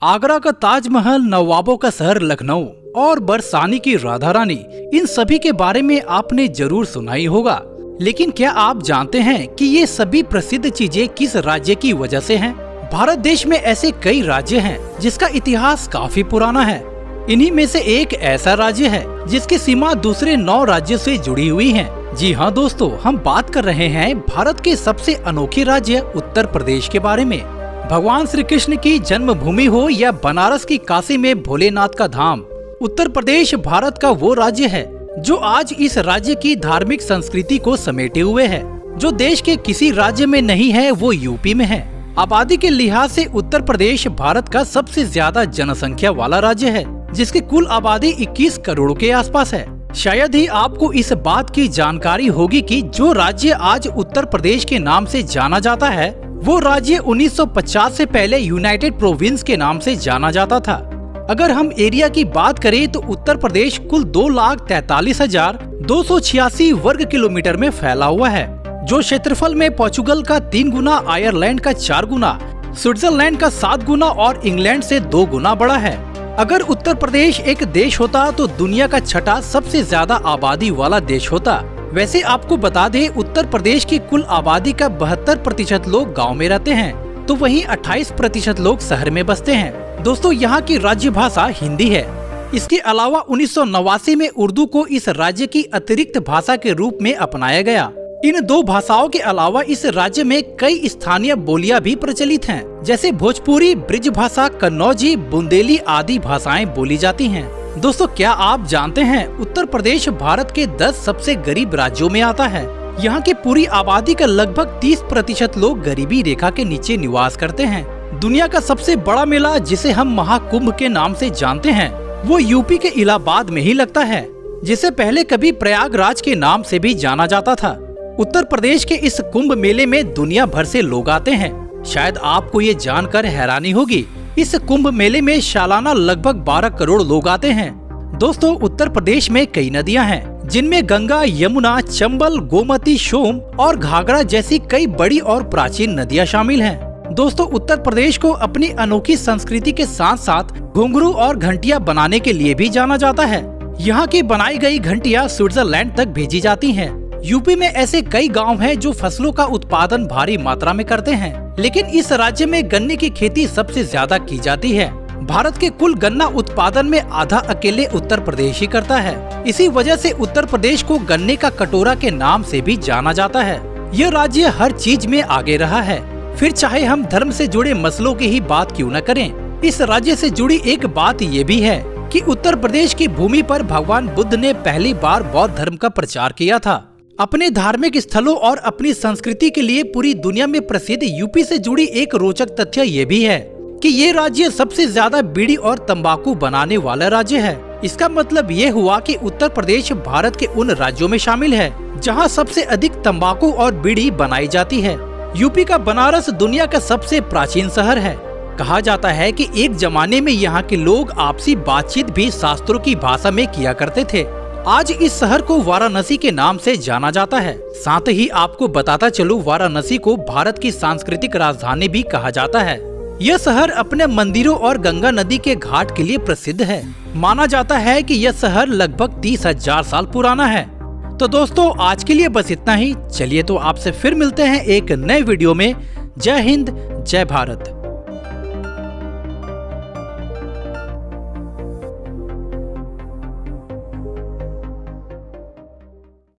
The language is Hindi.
आगरा का ताजमहल, नवाबों का शहर लखनऊ और बरसानी की राधा रानी, इन सभी के बारे में आपने जरूर सुना ही होगा। लेकिन क्या आप जानते हैं कि ये सभी प्रसिद्ध चीजें किस राज्य की वजह से हैं? भारत देश में ऐसे कई राज्य हैं जिसका इतिहास काफी पुराना है। इन्हीं में से एक ऐसा राज्य है जिसकी सीमा दूसरे 9 राज्यों से जुड़ी हुई है। जी हाँ दोस्तों, हम बात कर रहे हैं भारत के सबसे अनोखे राज्य उत्तर प्रदेश के बारे में। भगवान श्री कृष्ण की जन्मभूमि हो या बनारस की काशी में भोलेनाथ का धाम, उत्तर प्रदेश भारत का वो राज्य है जो आज इस राज्य की धार्मिक संस्कृति को समेटे हुए है। जो देश के किसी राज्य में नहीं है वो यूपी में है। आबादी के लिहाज से उत्तर प्रदेश भारत का सबसे ज्यादा जनसंख्या वाला राज्य है, जिसकी कुल आबादी 21 करोड़ के आसपास है। शायद ही आपको इस बात की जानकारी होगी कि जो राज्य आज उत्तर प्रदेश के नाम से जाना जाता है वो राज्य 1950 से पहले यूनाइटेड प्रोविंस के नाम से जाना जाता था। अगर हम एरिया की बात करें तो उत्तर प्रदेश कुल 2,43,286 वर्ग किलोमीटर में फैला हुआ है, जो क्षेत्रफल में पोर्चुगल का 3 गुना, आयरलैंड का 4 गुना, स्विट्जरलैंड का 7 गुना और इंग्लैंड से 2 गुना बड़ा है। अगर उत्तर प्रदेश एक देश होता तो दुनिया का 6ठा सबसे ज्यादा आबादी वाला देश होता। वैसे आपको बता दें, उत्तर प्रदेश की कुल आबादी का 72% लोग गांव में रहते हैं, तो वहीं 28% लोग शहर में बसते हैं। दोस्तों, यहाँ की राज्य भाषा हिंदी है। इसके अलावा 1989 में उर्दू को इस राज्य की अतिरिक्त भाषा के रूप में अपनाया गया। इन 2 भाषाओं के अलावा इस राज्य में कई स्थानीय बोलियां भी प्रचलित हैं, जैसे भोजपुरी, ब्रिज भाषा, कन्नौजी, बुंदेली आदि भाषाएं बोली जाती हैं। दोस्तों, क्या आप जानते हैं उत्तर प्रदेश भारत के 10 सबसे गरीब राज्यों में आता है। यहाँ की पूरी आबादी का लगभग 30% लोग गरीबी रेखा के नीचे निवास करते हैं। दुनिया का सबसे बड़ा मेला, जिसे हम महाकुंभ के नाम से जानते हैं, वो यूपी के इलाहाबाद में ही लगता है, जिसे पहले कभी प्रयागराज के नाम से भी जाना जाता था। उत्तर प्रदेश के इस कुंभ मेले में दुनिया भर से लोग आते हैं। शायद आपको ये जानकर हैरानी होगी, इस कुंभ मेले में सालाना लगभग 12 करोड़ लोग आते हैं। दोस्तों, उत्तर प्रदेश में कई नदियां हैं, जिनमें गंगा, यमुना, चंबल, गोमती, सोम और घाघरा जैसी कई बड़ी और प्राचीन नदियां शामिल हैं। दोस्तों, उत्तर प्रदेश को अपनी अनोखी संस्कृति के साथ साथ घुंघरू और घंटियां बनाने के लिए भी जाना जाता है। यहाँ की बनाई गई घंटियां स्विट्जरलैंड तक भेजी जाती हैं। यूपी में ऐसे कई गांव हैं जो फसलों का उत्पादन भारी मात्रा में करते हैं, लेकिन इस राज्य में गन्ने की खेती सबसे ज्यादा की जाती है। भारत के कुल गन्ना उत्पादन में आधा अकेले उत्तर प्रदेश ही करता है। इसी वजह से उत्तर प्रदेश को गन्ने का कटोरा के नाम से भी जाना जाता है। यह राज्य हर चीज में आगे रहा है, फिर चाहे हम धर्म से जुड़े मसलों की ही बात क्यों न करें। इस राज्य से जुड़ी एक बात ये भी है कि उत्तर प्रदेश की भूमि पर भगवान बुद्ध ने पहली बार बौद्ध धर्म का प्रचार किया था। अपने धार्मिक स्थलों और अपनी संस्कृति के लिए पूरी दुनिया में प्रसिद्ध यूपी से जुड़ी एक रोचक तथ्य ये भी है कि ये राज्य सबसे ज्यादा बीड़ी और तंबाकू बनाने वाला राज्य है। इसका मतलब ये हुआ कि उत्तर प्रदेश भारत के उन राज्यों में शामिल है जहां सबसे अधिक तंबाकू और बीड़ी बनाई जाती है। यूपी का बनारस दुनिया का सबसे प्राचीन शहर है। कहा जाता है कि एक जमाने में यहाँ के लोग आपसी बातचीत भी शास्त्रों की भाषा में किया करते थे। आज इस शहर को वाराणसी के नाम से जाना जाता है। साथ ही आपको बताता चलूं, वाराणसी को भारत की सांस्कृतिक राजधानी भी कहा जाता है। यह शहर अपने मंदिरों और गंगा नदी के घाट के लिए प्रसिद्ध है। माना जाता है कि यह शहर लगभग 30,000 साल पुराना है। तो दोस्तों, आज के लिए बस इतना ही। चलिए तो आपसे फिर मिलते हैं एक नए वीडियो में। जय हिंद, जय भारत।